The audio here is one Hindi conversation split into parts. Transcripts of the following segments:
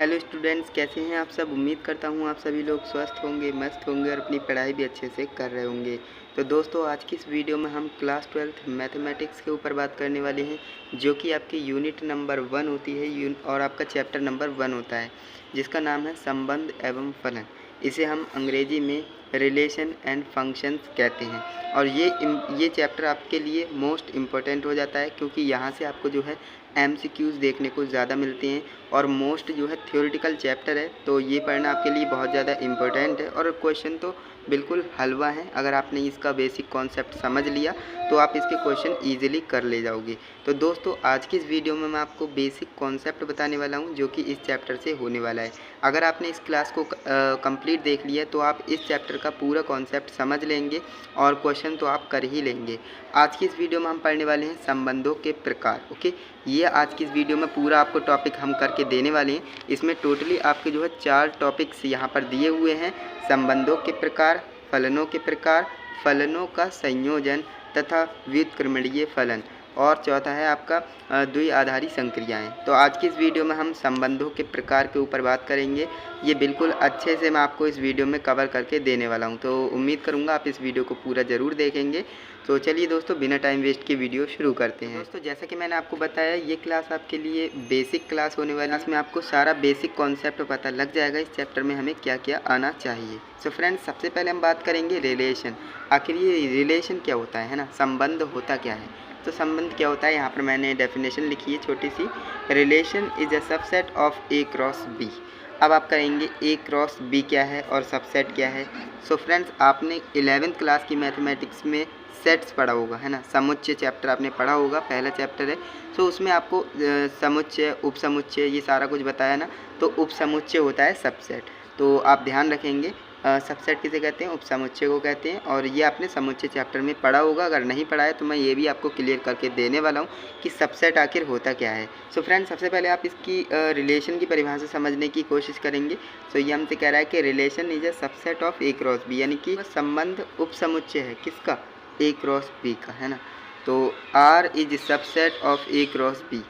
हेलो स्टूडेंट्स, कैसे हैं आप सब। उम्मीद करता हूं आप सभी लोग स्वस्थ होंगे, मस्त होंगे और अपनी पढ़ाई भी अच्छे से कर रहे होंगे। तो दोस्तों, आज की इस वीडियो में हम क्लास 12th मैथमेटिक्स के ऊपर बात करने वाले हैं, जो कि आपकी यूनिट नंबर 1 होती है और आपका चैप्टर नंबर 1 होता है, जिसका नाम है संबंध एवं फलन। इसे हम अंग्रेजी में रिलेशन एंड फंक्शंस कहते हैं। और ये चैप्टर आपके लिए मोस्ट इम्पोर्टेंट हो जाता है, क्योंकि यहाँ से आपको जो है MCQs देखने को ज़्यादा मिलते हैं और मोस्ट जो है थ्योरेटिकल चैप्टर है। तो ये पढ़ना आपके लिए बहुत ज़्यादा इम्पोर्टेंट है और क्वेश्चन तो बिल्कुल हलवा है। अगर आपने इसका बेसिक कॉन्सेप्ट समझ लिया तो आप इसके क्वेश्चन ईजिली कर ले जाओगे। तो दोस्तों, आज की इस वीडियो में मैं आपको बेसिक कॉन्सेप्ट बताने वाला हूँ, जो कि इस चैप्टर से होने वाला है। अगर आपने इस क्लास को कंप्लीट देख लिया तो आप इस चैप्टर का पूरा कॉन्सेप्ट समझ लेंगे और क्वेश्चन तो आप कर ही लेंगे। आज की इस वीडियो में हम पढ़ने वाले हैं संबंधों के प्रकार। ओके, ये आज की इस वीडियो में पूरा आपको टॉपिक हम करके देने वाले हैं। इसमें टोटली आपके जो है 4 टॉपिक्स यहाँ पर दिए हुए हैं: संबंधों के प्रकार, फलनों का संयोजन तथा व्युत्क्रमणीय फलन, और चौथा है आपका द्विआधारी संक्रियाएं। तो आज की इस वीडियो में हम संबंधों के प्रकार के ऊपर बात करेंगे। ये बिल्कुल अच्छे से मैं आपको इस वीडियो में कवर करके देने वाला हूं, तो उम्मीद करूंगा आप इस वीडियो को पूरा ज़रूर देखेंगे। तो चलिए दोस्तों, बिना टाइम वेस्ट के वीडियो शुरू करते हैं। दोस्तों, जैसा कि मैंने आपको बताया, ये क्लास आपके लिए बेसिक क्लास होने वाली है। इसमें आपको सारा बेसिक कॉन्सेप्ट पता लग जाएगा इस चैप्टर में हमें क्या क्या आना चाहिए। सो फ्रेंड्स, सबसे पहले हम बात करेंगे रिलेशन। आखिर ये रिलेशन क्या होता है ना, संबंध होता क्या है। तो संबंध क्या होता है, यहाँ पर मैंने डेफिनेशन लिखी है छोटी सी। Relation is a subset of A cross B. अब आप करेंगे ए क्रॉस बी क्या है और सबसेट क्या है। सो फ्रेंड्स, आपने 11th क्लास की मैथमेटिक्स में सेट्स पढ़ा होगा, है ना। समुच्चय चैप्टर आपने पढ़ा होगा, पहला चैप्टर है। सो उसमें आपको समुच्चय, उपसमुच्चय, ये सारा कुछ बताया ना। तो उपसमुच्चय होता है सबसेट। तो आप ध्यान रखेंगे, सबसेट किसे कहते हैं, उपसमुच्चय को कहते हैं। और ये आपने समुच्चय चैप्टर में पढ़ा होगा। अगर नहीं पढ़ा है तो मैं ये भी आपको क्लियर करके देने वाला हूँ कि सबसेट आखिर होता क्या है। सो फ्रेंड्स, सबसे पहले आप इसकी रिलेशन की परिभाषा समझने की कोशिश करेंगे। सो ये हमसे कह रहा है कि relation is a subset of A cross B, यानी कि संबंध उपसमुच्चय है किसका, ए क्रॉस बी का, है ना। तो R is subset of A cross B,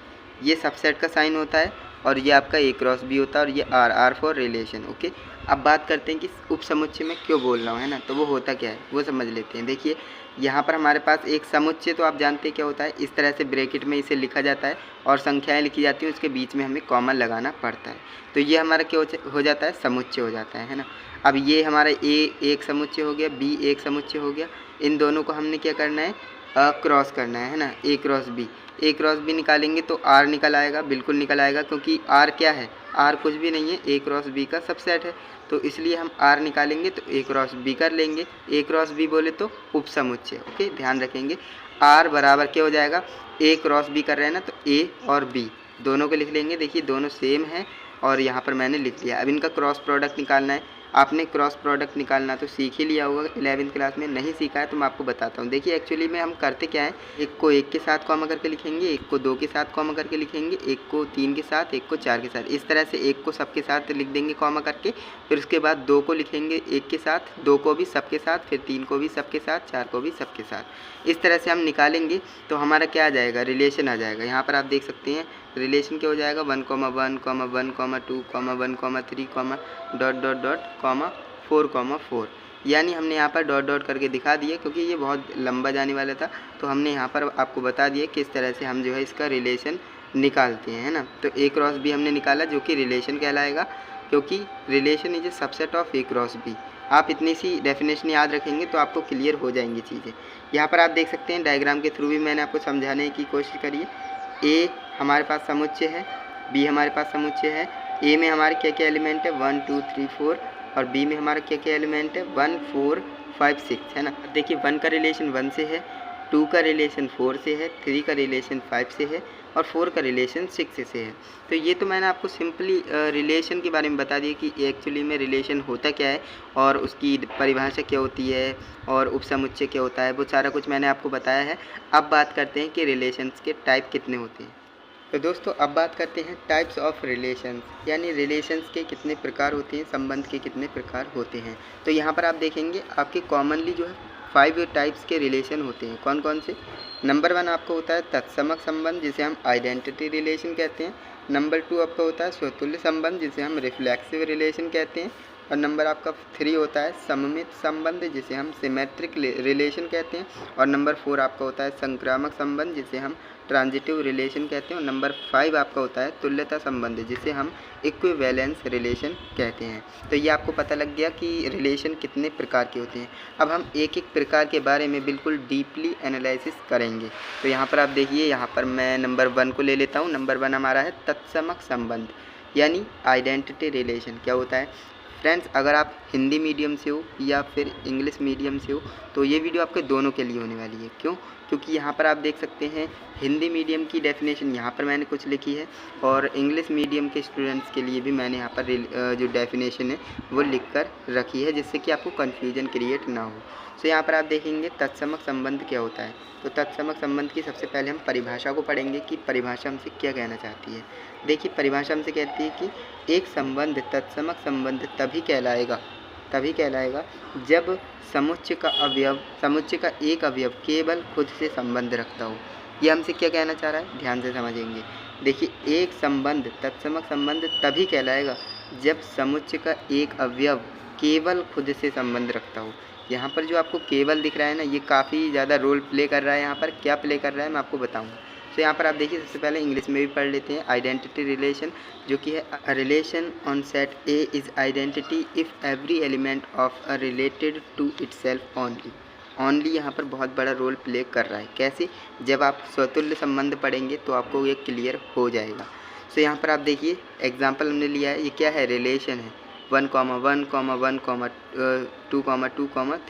ये सबसेट का साइन होता है और ये आपका ए क्रॉस बी होता है और ये आर फॉर रिलेशन। ओके, अब बात करते हैं कि उपसमुच्चय में क्यों बोल रहा हूँ, है ना। तो वो होता क्या है वो समझ लेते हैं। देखिए, यहाँ पर हमारे पास एक समुच्चय, तो आप जानते हैं क्या होता है, इस तरह से ब्रैकेट में इसे लिखा जाता है और संख्याएं लिखी जाती हैं, उसके बीच में हमें कॉमा लगाना पड़ता है। तो ये हमारा क्या हो जाता है, समुच्चय हो जाता है ना। अब ये हमारा ए एक समुच्चय हो गया, बी एक समुच्चय हो गया। इन दोनों को हमने क्या करना है, क्रॉस करना है ना। ए क्रॉस बी निकालेंगे तो आर निकल आएगा, बिल्कुल निकल आएगा, क्योंकि आर क्या है, आर कुछ भी नहीं है, ए क्रॉस बी का सबसेट है। तो इसलिए हम आर निकालेंगे तो ए क्रॉस बी कर लेंगे। ए क्रॉस बी बोले तो उपसमुच्चय। ओके, ध्यान रखेंगे, आर बराबर क्या हो जाएगा, ए क्रॉस बी कर रहे हैं ना, तो ए और बी दोनों को लिख लेंगे। देखिए, दोनों सेम है और यहाँ पर मैंने लिख लिया। अब इनका क्रॉस प्रोडक्ट निकालना है। आपने क्रॉस प्रोडक्ट निकालना तो सीख ही लिया होगा 11th क्लास में। नहीं सीखा है तो मैं आपको बताता हूँ। देखिए, एक्चुअली में हम करते क्या है, एक को 1 के साथ कॉमा करके लिखेंगे, एक को 2 के साथ कॉमा करके लिखेंगे, एक को 3 के साथ, एक को 4 के साथ। इस तरह से एक को सबके साथ लिख देंगे कॉमा करके, फिर उसके बाद 2 को लिखेंगे 1 के साथ, 2 को भी सबके साथ, फिर 3 को भी सबके साथ, 4 को भी सबके साथ। इस तरह से हम निकालेंगे तो हमारा क्या आ जाएगा, रिलेशन आ जाएगा। यहाँ पर आप देख सकते हैं रिलेशन क्या हो जाएगा, 1,1,1,2,1,3, 1,3, 4,4, यानी हमने यहाँ पर डॉट डॉट करके दिखा दिया, क्योंकि ये बहुत लंबा जाने वाला था। तो हमने यहाँ पर आपको बता दिया किस तरह से हम जो है इसका रिलेशन निकालते हैं, है ना। तो ए क्रॉस बी हमने निकाला, जो कि रिलेशन कहलाएगा, क्योंकि relation is a subset of A cross B. आप इतनी सी डेफिनेशन याद रखेंगे तो आपको क्लियर हो जाएंगी चीज़ें। यहाँ पर आप देख सकते हैं, डायग्राम के थ्रू भी मैंने आपको समझाने की कोशिश करी है। ए हमारे पास समुच्चय है, बी हमारे पास समुच्चय है। ए में हमारे क्या क्या एलिमेंट है, 1 2 3 4, और बी में हमारा क्या क्या एलिमेंट है, 1 4 5 6, है ना। देखिए, 1 का रिलेशन 1 से है, 2 का रिलेशन 4 से है, 3 का रिलेशन 5 से है और 4 का रिलेशन 6 से है। तो ये तो मैंने आपको सिंपली रिलेशन के बारे में बता दिया कि एक्चुअली में रिलेशन होता क्या है और उसकी परिभाषा क्या होती है और उपसमुच्चय क्या होता है, वो सारा कुछ मैंने आपको बताया है। अब बात करते हैं कि रिलेशंस के टाइप कितने होते हैं। तो दोस्तों, अब बात करते हैं टाइप्स ऑफ रिलेशंस, यानी रिलेशंस के कितने प्रकार होते हैं, संबंध के कितने प्रकार होते हैं। तो यहाँ पर आप देखेंगे आपके कॉमनली जो है 5 टाइप्स के रिलेशन होते हैं। कौन कौन से। नंबर 1 आपको होता है तत्समक संबंध, जिसे हम आइडेंटिटी रिलेशन कहते हैं। नंबर 2 आपका होता है स्वतुल्य संबंध, जिसे हम रिफ्लेक्सिव रिलेशन कहते हैं। और नंबर आपका 3 होता है सममित संबंध, जिसे हम सिमेट्रिक रिलेशन कहते हैं। और नंबर 4 आपका होता है संक्रामक संबंध, जिसे हम ट्रांजिटिव रिलेशन कहते हैं। और नंबर 5 आपका होता है तुल्यता संबंध, जिसे हम इक्विवेलेंस रिलेशन कहते हैं। तो ये आपको पता लग गया कि रिलेशन कितने प्रकार के होते हैं। अब हम एक एक प्रकार के बारे में बिल्कुल डीपली एनालिसिस करेंगे। तो यहाँ पर आप देखिए, यहाँ पर मैं नंबर 1 को ले लेता हूँ। नंबर 1 हमारा है तत्समक संबंध, यानी आइडेंटिटी रिलेशन। क्या होता है फ्रेंड्स, अगर आप हिंदी मीडियम से हो या फिर इंग्लिश मीडियम से हो तो ये वीडियो आपके दोनों के लिए होने वाली है। क्यों? क्योंकि यहाँ पर आप देख सकते हैं हिंदी मीडियम की डेफिनेशन यहाँ पर मैंने कुछ लिखी है, और इंग्लिश मीडियम के स्टूडेंट्स के लिए भी मैंने यहाँ पर जो डेफिनेशन है वो लिख कर रखी है, जिससे कि आपको कन्फ्यूजन क्रिएट ना हो। तो यहाँ पर आप देखेंगे तत्समक संबंध क्या होता है। तो तत्समक संबंध की सबसे पहले हम परिभाषा को पढ़ेंगे कि परिभाषा हमसे क्या कहना चाहती है। देखिए, परिभाषा हमसे कहती है कि एक संबंध तत्समक संबंध तभी कहलाएगा जब समुच्चय का एक अवयव केवल खुद से संबंध रखता हो। ये हमसे क्या कहना चाह रहा है, ध्यान से समझेंगे। देखिए, एक संबंध तत्समक संबंध तभी कहलाएगा जब समुच्चय का एक अवयव केवल खुद से संबंध रखता हो। यहाँ पर जो आपको केवल दिख रहा है ना, ये काफ़ी ज़्यादा रोल प्ले कर रहा है। यहाँ पर क्या प्ले कर रहा है मैं आपको बताऊँगा। तो यहाँ पर आप देखिए, सबसे पहले इंग्लिश में भी पढ़ लेते हैं आइडेंटिटी रिलेशन, जो कि है a relation on set A is identity if every element of A related to itself only यहाँ पर बहुत बड़ा रोल प्ले कर रहा है। कैसे? जब आप स्वतुल्य संबंध पढ़ेंगे तो आपको ये क्लियर हो जाएगा। तो यहाँ पर आप देखिए, एग्जाम्पल हमने लिया है, ये क्या है, रिलेशन है 1, 1, 1, 2, 2,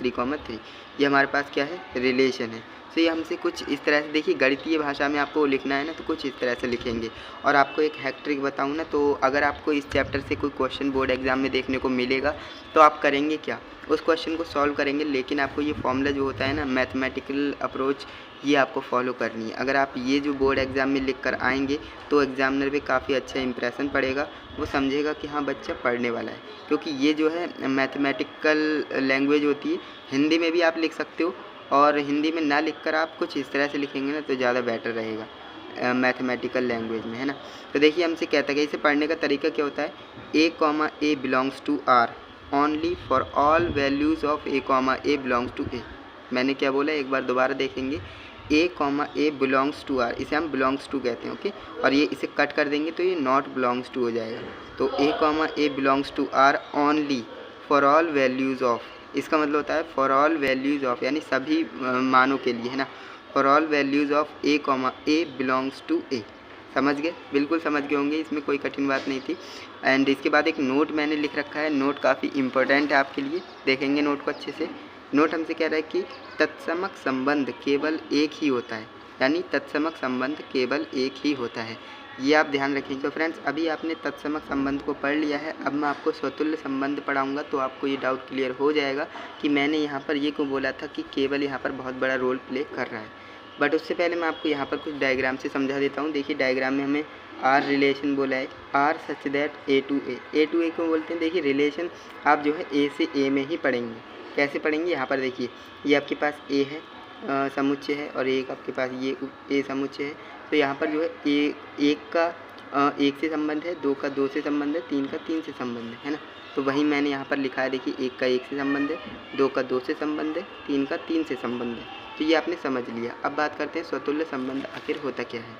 3, 3। ये हमारे पास क्या है, रिलेशन है। तो ये हमसे कुछ इस तरह से, देखिए गणितीय भाषा में आपको लिखना है ना, तो कुछ इस तरह से लिखेंगे। और आपको एक हैक ट्रिक बताऊँ ना, तो अगर आपको इस चैप्टर से कोई क्वेश्चन बोर्ड एग्जाम में देखने को मिलेगा तो आप करेंगे क्या, उस क्वेश्चन को सॉल्व करेंगे, लेकिन आपको ये फॉर्मूला जो होता है ना, मैथमेटिकल अप्रोच, ये आपको फॉलो करनी है। अगर आप ये जो बोर्ड एग्ज़ाम में लिख कर आएंगे तो एग्जामिनर पे काफ़ी अच्छा इंप्रेशन पड़ेगा, वो समझेगा कि हाँ बच्चा पढ़ने वाला है। क्योंकि ये जो है मैथमेटिकल लैंग्वेज होती है, हिंदी में भी आप लिख सकते हो, और हिंदी में ना लिख कर आप कुछ इस तरह से लिखेंगे ना तो ज़्यादा बेटर रहेगा मैथमेटिकल लैंग्वेज में, है ना। तो देखिए, हमसे कहता है कि इसे पढ़ने का तरीका क्या होता है, A, belongs to R only for all values of A belongs to A। मैंने क्या बोला, एक बार दोबारा देखेंगे, A, बिलोंग्स टू R, इसे हम बिलोंग्स टू कहते हैं, ओके। और ये इसे कट कर देंगे तो ये नॉट बिलोंग्स टू हो जाएगा। तो A, belongs to R only for all values of, इसका मतलब होता है फॉर ऑल वैल्यूज़ ऑफ, यानी सभी मानों के लिए, है ना। For all values of A belongs to A। समझ गए, बिल्कुल समझ गए होंगे, इसमें कोई कठिन बात नहीं थी। एंड इसके बाद एक नोट मैंने लिख रखा है, नोट काफ़ी इंपॉर्टेंट है आपके लिए, देखेंगे नोट को अच्छे से। नोट हमसे कह रहा है कि तत्समक संबंध केवल एक ही होता है, यानी तत्समक संबंध केवल एक ही होता है, ये आप ध्यान रखेंगे। तो फ्रेंड्स, अभी आपने तत्समक संबंध को पढ़ लिया है, अब मैं आपको स्वतुल्य संबंध पढ़ाऊंगा, तो आपको ये डाउट क्लियर हो जाएगा कि मैंने यहाँ पर ये क्यों बोला था कि केवल यहाँ पर बहुत बड़ा रोल प्ले कर रहा है। बट उससे पहले मैं आपको यहाँ पर कुछ डायग्राम से समझा देता हूँ। देखिए, डायग्राम में हमें आर रिलेशन बोला है, R such that A to A क्यों बोलते हैं, देखिए रिलेशन आप जो है A से A में ही पढ़ेंगे। कैसे पढ़ेंगे, यहाँ पर देखिए, ये आपके पास A है, समुच्चय है, और एक आपके पास ये A समुच्चय है। तो यहाँ पर जो है एक का 1 से संबंध है, 2 का 2 से संबंध है, 3 का 3 से संबंध है ना। तो वही मैंने यहाँ पर लिखा है, देखिए 1 का 1 से संबंध है, 2 का 2 से संबंध है, 3 का 3 से संबंध है। तो ये आपने समझ लिया। अब बात करते हैं स्वतुल्य संबंध आखिर होता क्या है।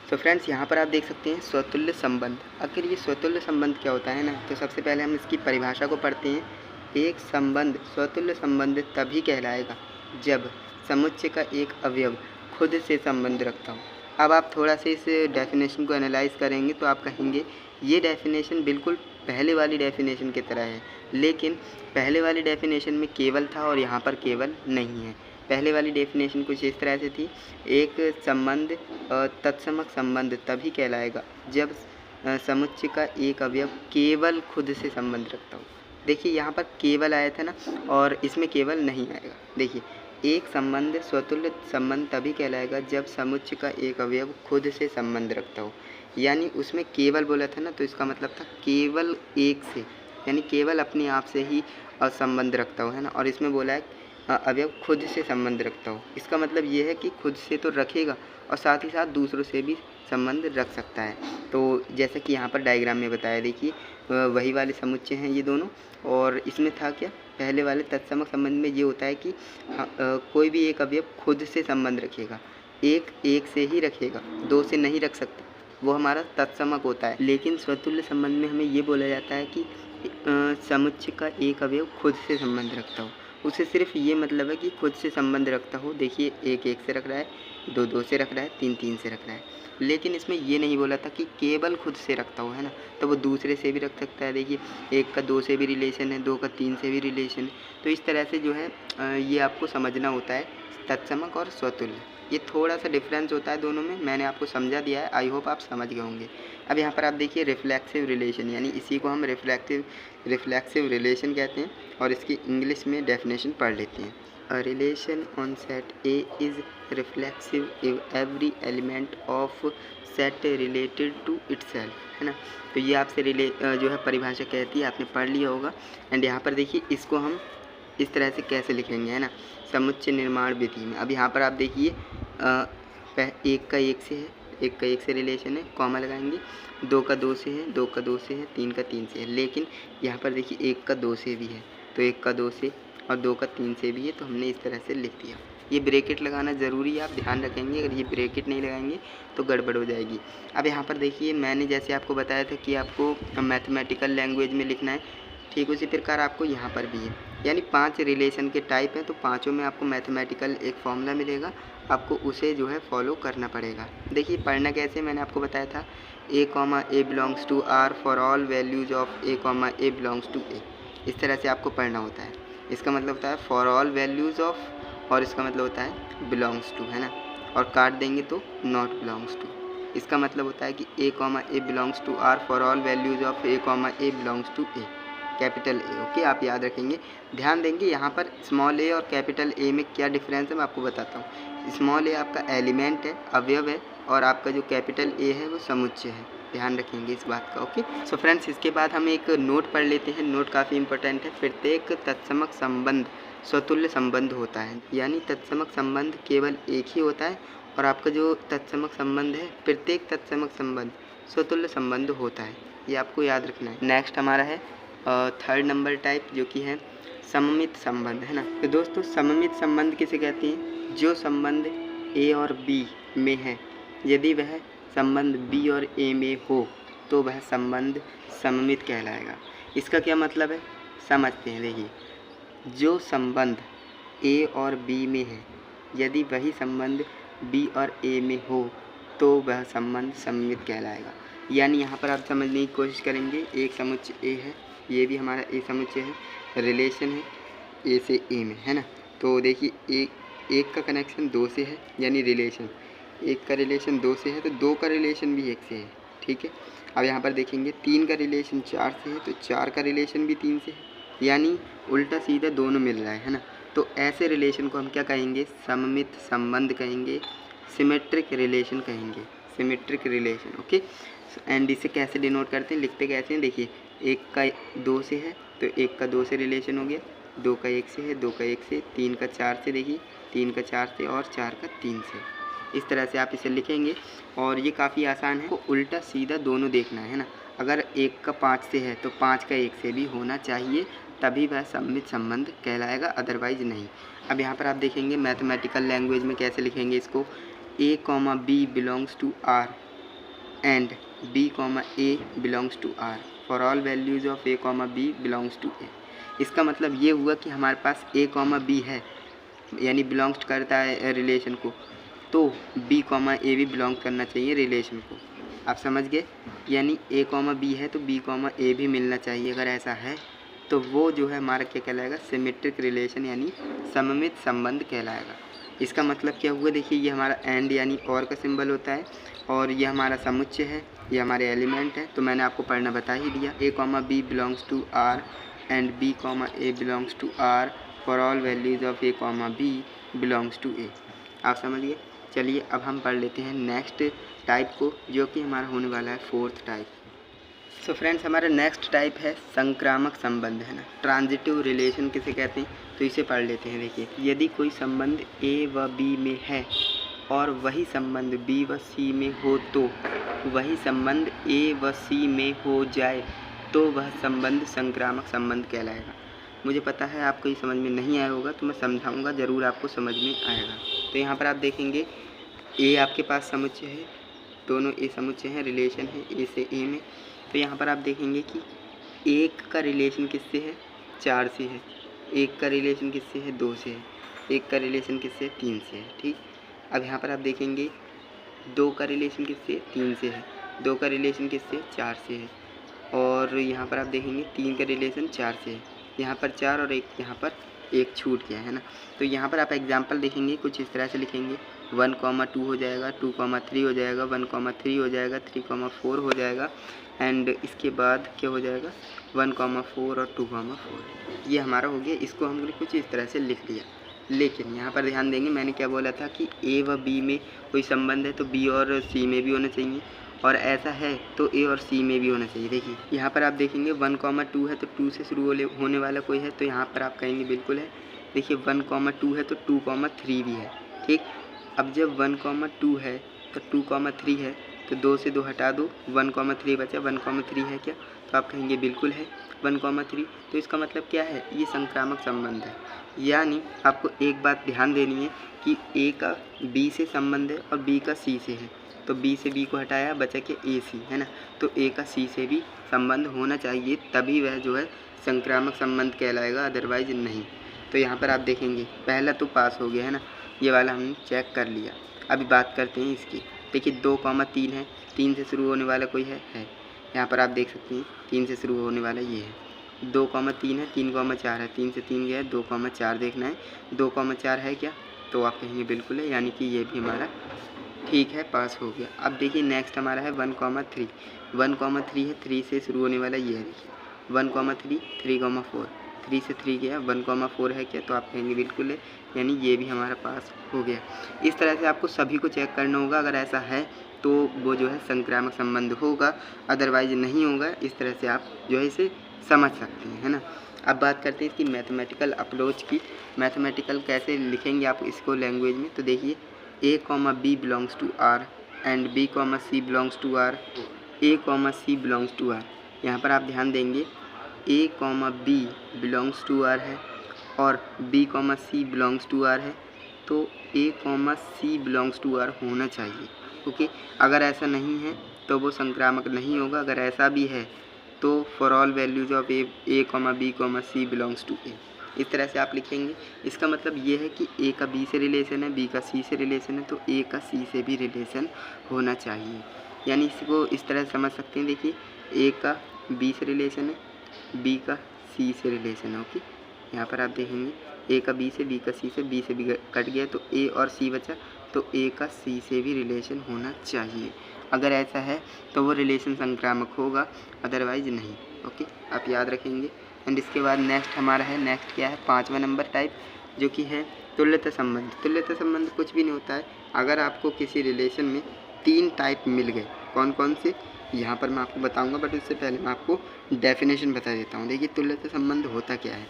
तो फ्रेंड्स, यहाँ पर आप देख सकते हैं स्वतुल्य संबंध। आखिर ये स्वतुल्य संबंध क्या होता है ना, तो सबसे पहले हम इसकी परिभाषा को पढ़ते हैं। एक संबंध स्वतुल्य संबंध तभी कहलाएगा जब समुच्चय का एक अवयव खुद से संबंध रखता हो। अब आप थोड़ा सा इस डेफिनेशन को एनालाइज करेंगे तो आप कहेंगे ये डेफिनेशन बिल्कुल पहले वाली डेफिनेशन की तरह है, लेकिन पहले वाली डेफिनेशन में केवल था और यहाँ पर केवल नहीं है। पहले वाली डेफिनेशन कुछ इस तरह से थी, एक संबंध तत्समक संबंध तभी कहलाएगा जब समुच्चय का एक अवयव केवल खुद से संबंध रखता हो। देखिए, यहाँ पर केवल आया था ना, और इसमें केवल नहीं आएगा। देखिए, एक संबंध स्वतुल्य संबंध तभी कहलाएगा जब समुच्चय का एक अवयव खुद से संबंध रखता हो, यानी उसमें केवल बोला था ना, तो इसका मतलब था केवल एक से, यानी केवल अपने आप से ही संबंध रखता हो, है ना। और इसमें बोला है अवयव खुद से संबंध रखता हो, इसका मतलब ये है कि खुद से तो रखेगा और साथ ही साथ दूसरों से भी संबंध रख सकता है। तो जैसा कि यहाँ पर डायग्राम में बताया, देखिए वही वाले समुच्चय हैं ये दोनों। और इसमें था क्या, पहले वाले तत्समक संबंध में ये होता है कि कोई भी एक अवयव खुद से संबंध रखेगा, एक से ही रखेगा, दो से नहीं रख सकता, वो हमारा तत्समक होता है। लेकिन स्वतुल्य संबंध में हमें ये बोला जाता है कि समुच्चय का एक अवयव खुद से संबंध रखता हो। उसे सिर्फ ये मतलब है कि खुद से संबंध रखता हो। देखिए एक से रख रहा है, दो से रख रहा है, तीन से रख रहा है। लेकिन इसमें ये नहीं बोला था कि केवल खुद से रखता हो, है ना, तो वो दूसरे से भी रख सकता है। देखिए एक का दो से भी रिलेशन है, दो का तीन से भी रिलेशन है। तो इस तरह से जो है ये आपको समझना होता है तत्समक और स्वतुल्य। ये थोड़ा सा डिफरेंस होता है दोनों में, मैंने आपको समझा दिया है, आई होप आप समझ गए होंगे। अब यहाँ पर आप देखिए रिफ्लेक्सिव रिलेशन, यानी इसी को हम रिफ्लेक्सिव रिलेशन कहते हैं। और इसकी इंग्लिश में डेफिनेशन पढ़ लेते हैं। A relation on set A is reflexive if every element of set related to itself, है ना। तो ये आपसे जो है परिभाषा कहती है, आपने पढ़ लिया होगा। एंड यहाँ पर देखिए इसको हम इस तरह से कैसे लिखेंगे, है ना, समुच्चय निर्माण विधि में। अब यहाँ पर आप देखिए एक का एक से रिलेशन है, कॉमा लगाएंगे, दो का दो से है, दो का दो से है, तीन का तीन से है। लेकिन यहाँ पर देखिए एक का दो से भी है, तो एक का दो से और दो का तीन से भी है, तो हमने इस तरह से लिख दिया। ये ब्रैकेट लगाना ज़रूरी है, आप ध्यान रखेंगे, अगर ये ब्रैकेट नहीं लगाएंगे तो गड़बड़ हो जाएगी। अब यहाँ पर देखिए मैंने जैसे आपको बताया था कि आपको मैथमेटिकल लैंग्वेज में लिखना है, ठीक उसी प्रकार आपको यहाँ पर भी है। यानी 5 रिलेशन के टाइप हैं, तो पाँचों में आपको मैथमेटिकल एक फॉर्मूला मिलेगा, आपको उसे जो है फॉलो करना पड़ेगा। देखिए पढ़ना कैसे, मैंने आपको बताया था A, belongs to R for all values of A, belongs to A। इस तरह से आपको पढ़ना होता है। इसका मतलब होता है फॉर ऑल वैल्यूज़ ऑफ, और इसका मतलब होता है बिलोंग्स टू, है ना, और काट देंगे तो नॉट बिलोंग्स टू। इसका मतलब होता है कि A, belongs to R for all values of A, belongs to A, capital A. Okay, आप याद रखेंगे, ध्यान देंगे। यहाँ पर स्मॉल ए और कैपिटल ए में क्या डिफरेंस है मैं आपको बताता हूँ। स्मॉल ए आपका एलिमेंट है, अवयव है, और आपका जो कैपिटल ए है वो समुच्चय है। ध्यान रखेंगे इस बात का। ओके, सो फ्रेंड्स इसके बाद हम एक नोट पढ़ लेते हैं। नोट काफ़ी इंपॉर्टेंट है। प्रत्येक तत्समक संबंध स्वतुल्य संबंध होता है, यानी तत्समक संबंध केवल एक ही होता है, और आपका जो तत्समक संबंध है, प्रत्येक तत्समक संबंध स्वतुल्य संबंध होता है। ये आपको याद रखना है। नेक्स्ट हमारा है थर्ड नंबर टाइप, जो कि है सममित संबंध, है ना। तो दोस्तों सममित संबंध किसे कहते हैं? जो संबंध ए और बी में है, यदि वह संबंध बी और ए में हो तो वह संबंध सममित कहलाएगा। इसका क्या मतलब है, समझते हैं। देखिए, जो संबंध ए और बी में है, यदि वही संबंध बी और ए में हो तो वह संबंध सममित कहलाएगा। यानी यहाँ पर आप समझने की कोशिश करेंगे, एक समुच्चय ए है, ये भी हमारा ए समुच्चय है, रिलेशन है ए से ए में, है ना। तो देखिए एक का कनेक्शन दो से है, यानी रिलेशन, एक का रिलेशन दो से है तो दो का रिलेशन भी एक से है, ठीक है। अब यहाँ पर देखेंगे तीन का रिलेशन चार से है तो चार का रिलेशन भी तीन से है, यानी उल्टा सीधा दोनों मिल रहा है ना। तो ऐसे रिलेशन को हम क्या कहेंगे? सममित संबंध कहेंगे, सिमेट्रिक रिलेशन कहेंगे, सिमेट्रिक रिलेशन। ओके, एंड इसे कैसे डिनोट करते हैं, लिखते कैसे हैं? देखिए, एक का दो से है तो एक का दो से रिलेशन हो गया, दो का एक से है, दो का एक से, तीन का चार से, देखिए तीन का चार से, और चार का तीन से। इस तरह से आप इसे लिखेंगे, और ये काफ़ी आसान है। तो उल्टा सीधा दोनों देखना है ना। अगर एक का पाँच से है तो पाँच का एक से भी होना चाहिए, तभी वह सममित संबंध कहलाएगा, अदरवाइज नहीं। अब यहाँ पर आप देखेंगे मैथमेटिकल लैंग्वेज में कैसे लिखेंगे इसको। A, B belongs to R and B, A belongs to R for all values of A, B belongs to A। इसका मतलब ये हुआ कि हमारे पास A, B है, यानी बिलोंग्स करता है रिलेशन को, तो B, A भी बिलोंग करना चाहिए रिलेशन को। आप समझ गए? यानी A, B है तो B, A भी मिलना चाहिए। अगर ऐसा है तो वो जो है हमारा क्या कहलाएगा? सिमेट्रिक रिलेशन, यानी सममित संबंध कहलाएगा। इसका मतलब क्या हुआ? देखिए, ये हमारा एंड यानी और का सिंबल होता है, और ये हमारा समुच्चय है, ये हमारे एलिमेंट है। तो मैंने आपको पढ़ना बता ही दिया। A, B belongs to R and B, A belongs to R for all values of A, B belongs to A। आप समझ गए? चलिए अब हम पढ़ लेते हैं नेक्स्ट टाइप को, जो कि हमारा होने वाला है फोर्थ टाइप। सो फ्रेंड्स, हमारा नेक्स्ट टाइप है संक्रामक संबंध, है ना। ट्रांजिटिव रिलेशन किसे कहते हैं, तो इसे पढ़ लेते हैं। देखिए, यदि कोई संबंध A व B में है और वही संबंध बी व सी में हो तो वही संबंध ए व सी में हो जाए तो वह संबंध संक्रामक संबंध कहलाएगा। मुझे पता है आपको ये समझ में नहीं आया होगा, तो मैं समझाऊंगा, ज़रूर आपको समझ में आएगा। तो यहाँ पर आप देखेंगे ए आपके पास समुच्चय है, दोनों ए समुच्चय हैं, रिलेशन है ए से ए में। तो यहाँ पर आप देखेंगे कि एक का रिलेशन किससे है, 4 से है, एक का रिलेशन किससे है, 2 से है, एक का रिलेशन किससे है, 3 से है। ठीक, अब यहाँ पर आप देखेंगे 2 का रिलेशन किससे है, 3 से है, 2 का रिलेशन किससे है, 4 से है, और यहाँ पर आप देखेंगे 3 का रिलेशन 4 से है, यहाँ पर 4 और एक यहाँ पर एक छूट गया है ना। तो यहाँ पर आप एग्जाम्पल देखेंगे कुछ इस तरह से लिखेंगे, 1,2 हो जाएगा, 2,3 हो जाएगा, 1,3 हो जाएगा, 3,4 हो जाएगा, एंड इसके बाद क्या हो जाएगा 1,4 और 2,4। ये हमारा हो गया। इसको हमने कुछ इस तरह से लिख लिया। लेकिन यहाँ पर ध्यान देंगे, मैंने क्या बोला था कि ए व बी में कोई संबंध है तो बी और सी में भी होना चाहिए, और ऐसा है तो ए और सी में भी होना चाहिए। देखिए यहाँ पर आप देखेंगे 1,2 है तो 2 से शुरू होने वाला कोई है, तो यहाँ पर आप कहेंगे बिल्कुल है। देखिए 1,2 है तो 2,3 भी है। ठीक, अब जब 1,2 है तो 2,3 है, तो 2 से 2 हटा दो, 1,3 बचा, 1,3 है क्या, तो आप कहेंगे बिल्कुल है 1,3। तो इसका मतलब क्या है, ये संक्रामक संबंध है। यानी आपको एक बात ध्यान देनी है कि ए का बी से संबंध है और बी का सी से है, तो बी से बी को हटाया, बचा के ए सी है ना, तो ए का सी से भी संबंध होना चाहिए, तभी वह जो है संक्रामक संबंध कहलाएगा, अदरवाइज नहीं। तो यहाँ पर आप देखेंगे पहला तो पास हो गया है ना, ये वाला हमने चेक कर लिया। अभी बात करते हैं इसकी। देखिए 2,3 है, 3 से शुरू होने वाला कोई है यहाँ पर आप देख सकते हैं 3 से शुरू होने वाला ये है। 2,3 है, 3,4 है, 3 से 3 गया है, 2,4 देखना है, 2,4 है क्या, तो आप कहेंगे बिल्कुल है, यानी कि ये भी हमारा ठीक है, पास हो गया। अब देखिए नेक्स्ट हमारा है 1,3। 1,3 है, 3 से शुरू होने वाला ये है। देखिए 1,3, 3,4, 3 से 3 गया, 1,4 है क्या, तो आप कहेंगे बिल्कुल है, यानी ये भी हमारा पास हो गया। इस तरह से आपको सभी को चेक करना होगा, अगर ऐसा है तो वो जो है संक्रामक संबंध होगा, अदरवाइज नहीं होगा। इस तरह से आप जो है इसे समझ सकते हैं, है ना। अब बात करते हैं इसकी मैथमेटिकल अप्रोच की। मैथमेटिकल कैसे लिखेंगे आप इसको लैंग्वेज में, तो देखिए A, B belongs to R and B, C belongs to R, A, C belongs to R। यहाँ पर आप ध्यान देंगे A, B belongs to R है और B, C belongs to R है, तो A, C belongs to R होना चाहिए। ओके, अगर ऐसा नहीं है तो वो संक्रामक नहीं होगा। अगर ऐसा भी है तो for all values of A, B, C belongs to A। इस तरह से आप लिखेंगे। इसका मतलब ये है कि ए का बी से रिलेशन है, बी का सी से रिलेशन है, तो ए का सी से भी रिलेशन होना चाहिए। यानी इसको इस तरह समझ सकते हैं। देखिए ए का बी से रिलेशन है, बी का सी से रिलेशन है। ओके, यहाँ पर आप देखेंगे ए का बी से, बी का सी से, बी से बी कट गया तो ए और सी बचा, तो ए का सी से भी रिलेशन होना चाहिए। अगर ऐसा है तो वो रिलेशन संक्रामक होगा, अदरवाइज नहीं। ओके, आप याद रखेंगे। एंड इसके बाद नेक्स्ट हमारा है, नेक्स्ट क्या है 5वां नंबर टाइप, जो कि है तुल्यता संबंध। तुल्यता संबंध कुछ भी नहीं होता है, अगर आपको किसी रिलेशन में 3 टाइप मिल गए, कौन कौन से यहाँ पर मैं आपको बताऊंगा, बट उससे पहले मैं आपको डेफिनेशन बता देता हूँ। देखिए तुल्यता संबंध होता क्या है।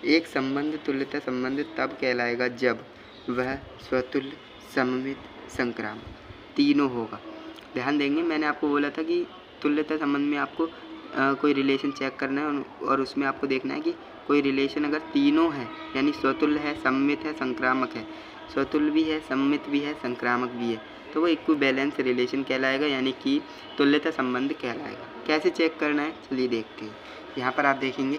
एक संबंध तुल्यता संबंध तब कहलाएगा जब वह स्वतुल्य, सममित, संक्रामक तीनों होगा। ध्यान देंगे, मैंने आपको बोला था कि तुल्यता संबंध में आपको कोई रिलेशन चेक करना है और उसमें आपको देखना है कि कोई रिलेशन अगर तीनों है, यानी स्वतुल्य है, सममित है, संक्रामक है, स्वतुल्य भी है, सममित भी है, संक्रामक भी है, तो वो इक्विवेलेंस रिलेशन कहलाएगा, यानी कि तुल्यता संबंध कहलाएगा। कैसे चेक करना है चलिए देखते हैं। यहाँ पर आप देखेंगे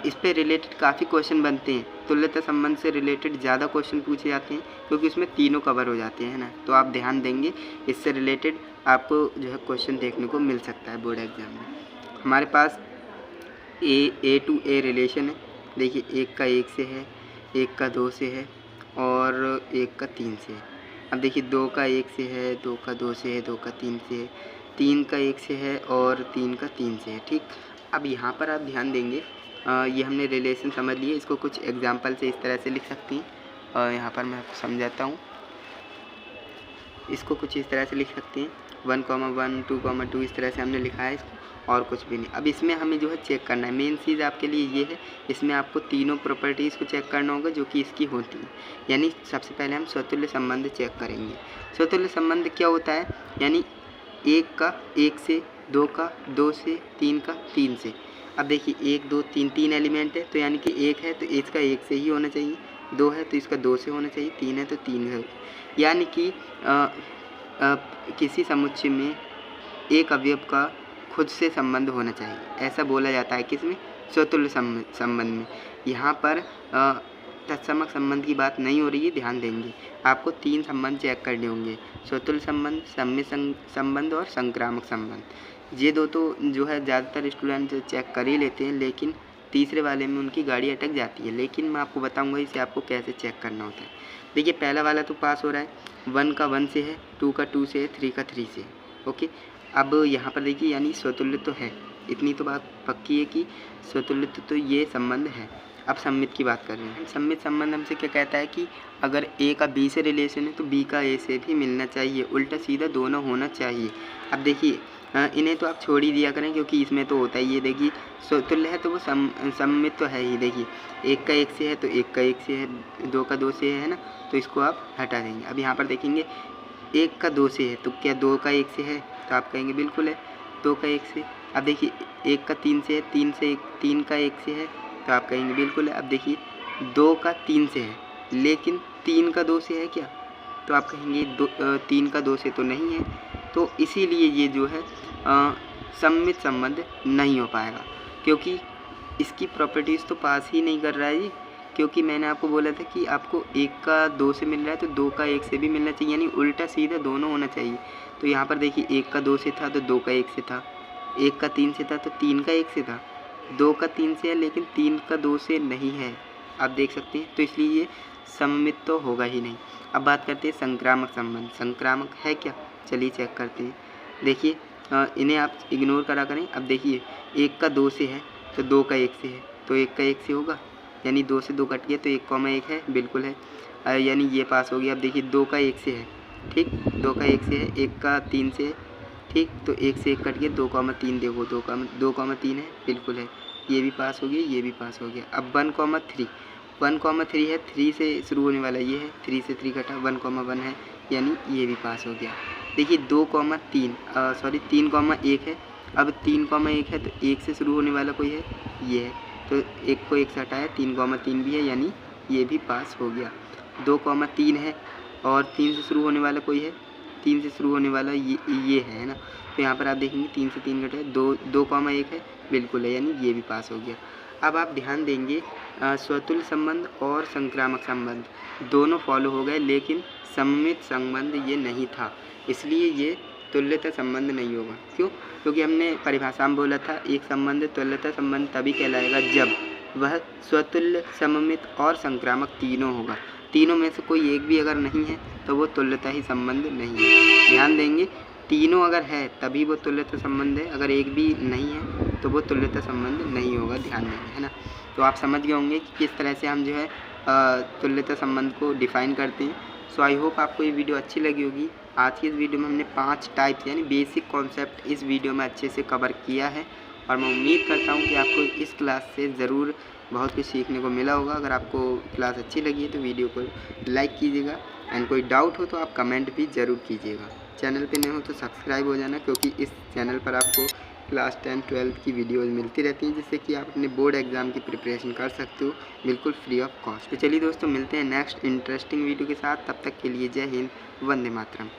इस पे रिलेटेड काफ़ी क्वेश्चन बनते हैं। तुल्यता संबंध से रिलेटेड ज़्यादा क्वेश्चन पूछे जाते हैं क्योंकि उसमें तीनों कवर हो जाते हैं, ना। तो आप ध्यान देंगे, इससे रिलेटेड आपको जो है क्वेश्चन देखने को मिल सकता है बोर्ड एग्जाम में। हमारे पास ए टू ए रिलेशन है। देखिए एक का 1 से है, एक का 2 से है और एक का 3 से है। अब देखिए 2 का 1 से है, 2 का 2 से है, 2 का 3 से है, 3 का 1 से है और 3 का 3 से है। ठीक, अब यहाँ पर आप ध्यान देंगे, ये हमने रिलेशन समझ लिए, इसको कुछ एग्जाम्पल से इस तरह से लिख सकते हैं। यहाँ पर मैं आपको समझाता हूँ। इसको कुछ इस तरह से लिख सकते हैं 1,1 2,2 इस तरह से हमने लिखा है इसको, और कुछ भी नहीं। अब इसमें हमें जो है चेक करना है, मेन चीज़ आपके लिए ये है, इसमें आपको तीनों प्रॉपर्टीज़ को चेक करना होगा जो कि इसकी होती है। यानी सबसे पहले हम स्वतुल्य संबंध चेक करेंगे। स्वतुल्य संबंध क्या होता है, यानी 1 का 1 से, 2 का 2 से, 3 का 3 से। अब देखिए 1 2 3 3 एलिमेंट है, तो यानी कि 1 है तो इसका 1 से ही होना चाहिए, 2 है तो इसका 2 से होना चाहिए, 3 है तो 3 है। यानी कि किसी समुच्चय में एक अवयव का खुद से संबंध होना चाहिए, ऐसा बोला जाता है किसमें, स्वतुल्य संबंध में। यहाँ पर तत्समक संबंध की बात नहीं हो रही है, ध्यान देंगे। आपको 3 संबंध चेक करने होंगे, स्वतुल्य संबंध, सम्मित संबंध और संक्रामक संबंध। ये दो तो जो है ज़्यादातर स्टूडेंट चेक कर ही लेते हैं, लेकिन तीसरे वाले में उनकी गाड़ी अटक जाती है। लेकिन मैं आपको बताऊंगा इसे आपको कैसे चेक करना होता है। देखिए पहला वाला तो पास हो रहा है, 1 का 1 से है, 2 का 2 से है, 3 का 3 से है। ओके, अब यहाँ पर देखिए यानी स्वतुल्य तो है, इतनी तो बात पक्की है कि स्वतुल्य तो ये संबंध है। अब सम्मित की बात कर रहे हैं। सम्मित संबंध हमसे क्या कहता है कि अगर ए का बी से रिलेशन है तो बी का ए से भी मिलना चाहिए, उल्टा सीधा दोनों होना चाहिए। अब देखिए इन्हें तो आप छोड़ ही दिया करें क्योंकि इसमें तो होता ही है। देखिए स्वतुल्य है तो वो सम्मित तो है ही। देखिए 1 का 1 से है तो 1 का 1 से है, 2 का 2 से है ना, तो इसको आप हटा देंगे। अब यहाँ पर देखेंगे 1 का 2 से है तो क्या 2 का 1 से है, तो आप कहेंगे बिल्कुल है, 2 का 1 से। अब देखिए 1 का 3 से है, 3 का 1 से है, तो आप कहेंगे बिल्कुल है। अब देखिए 2 का 3 से है लेकिन 3 का 2 से है क्या, तो आप कहेंगे 3 का 2 से तो नहीं है, तो इसीलिए ये जो है सम्मित संबंध नहीं हो पाएगा क्योंकि इसकी प्रॉपर्टीज़ तो पास ही नहीं कर रहा है ये। क्योंकि मैंने आपको बोला था कि आपको 1 का 2 से मिल रहा है तो 2 का 1 से भी मिलना चाहिए, यानी उल्टा सीधा दोनों होना चाहिए। तो यहाँ पर देखिए 1 का 2 से था तो 2 का 1 से था, 1 का 3 से था तो 3 का 1 से था, 2 का 3 से है लेकिन 3 का 2 से नहीं है, आप देख सकते हैं। तो इसलिए ये सम्मित तो होगा ही नहीं। अब बात करते हैं संक्रामक संबंध। संक्रामक है क्या, चलिए चेक करते हैं। देखिए इन्हें आप इग्नोर करा करें। अब देखिए 1 का 2 से है तो 2 का 1 से है, तो 1 का 1 से होगा, यानी 2 से 2 कट गया तो 1,1 है, बिल्कुल है, यानी ये पास हो गया। अब देखिए 2 का 1 से है, ठीक, 2 का 1 से है, 1 का 3 से है, ठीक, तो 1 से 1 कट गया, 2,3 देखो 2,3 है, बिल्कुल है, ये भी पास हो गया, ये भी पास हो गया। अब 1,3 है, 3 से शुरू होने वाला ये है, 3 से 3 कटा, 1,1 है, यानी ये भी पास हो गया। देखिए 3,1 है। अब 3,1 है तो 1 से शुरू होने वाला कोई है, ये है, तो 1 को 1 से हटाया, 3,3 भी है, यानी ये भी पास हो गया। 2,3 है और 3 से शुरू होने वाला कोई है, 3 से शुरू होने वाला ये है ना, तो यहाँ पर आप देखेंगे 3 से 3 घटे, 2,1 है, बिल्कुल है, यानी ये भी पास हो गया। अब आप ध्यान देंगे स्वतुल्य संबंध और संक्रामक संबंध दोनों फॉलो हो गए, लेकिन सम्मित संबंध ये नहीं था, इसलिए ये तुल्यता संबंध नहीं होगा। क्यों? क्योंकि हमने परिभाषा में बोला था एक संबंध तुल्यता संबंध तभी कहलाएगा जब वह स्वतुल्य, सममित और संक्रामक तीनों होगा। तीनों में से कोई एक भी अगर नहीं है तो वो तुल्यता ही संबंध नहीं है। ध्यान देंगे, तीनों अगर है तभी वो तुल्यता संबंध है, अगर एक भी नहीं है तो वो तुल्यता संबंध नहीं होगा, ध्यान देंगे, है ना। तो आप समझ गए होंगे कि किस तरह से हम जो है तुल्यता संबंध को डिफ़ाइन करते हैं। सो आई होप आपको ये वीडियो अच्छी लगी होगी। आज की इस वीडियो में हमने 5 टाइप्स यानी बेसिक कॉन्सेप्ट इस वीडियो में अच्छे से कवर किया है, और मैं उम्मीद करता हूँ कि आपको इस क्लास से ज़रूर बहुत कुछ सीखने को मिला होगा। अगर आपको क्लास अच्छी लगी है तो वीडियो को लाइक कीजिएगा, एंड कोई डाउट हो तो आप कमेंट भी ज़रूर कीजिएगा। चैनल पे नए हो तो सब्सक्राइब हो जाना, क्योंकि इस चैनल पर आपको क्लास 10, 12 की वीडियोज़ मिलती रहती हैं, जिससे कि आप अपने बोर्ड एग्ज़ाम की प्रिपरेशन कर सकते हो बिल्कुल फ्री ऑफ कॉस्ट। तो चलिए दोस्तों, मिलते हैं नेक्स्ट इंटरेस्टिंग वीडियो के साथ, तब तक के लिए जय हिंद, वंदे मातरम।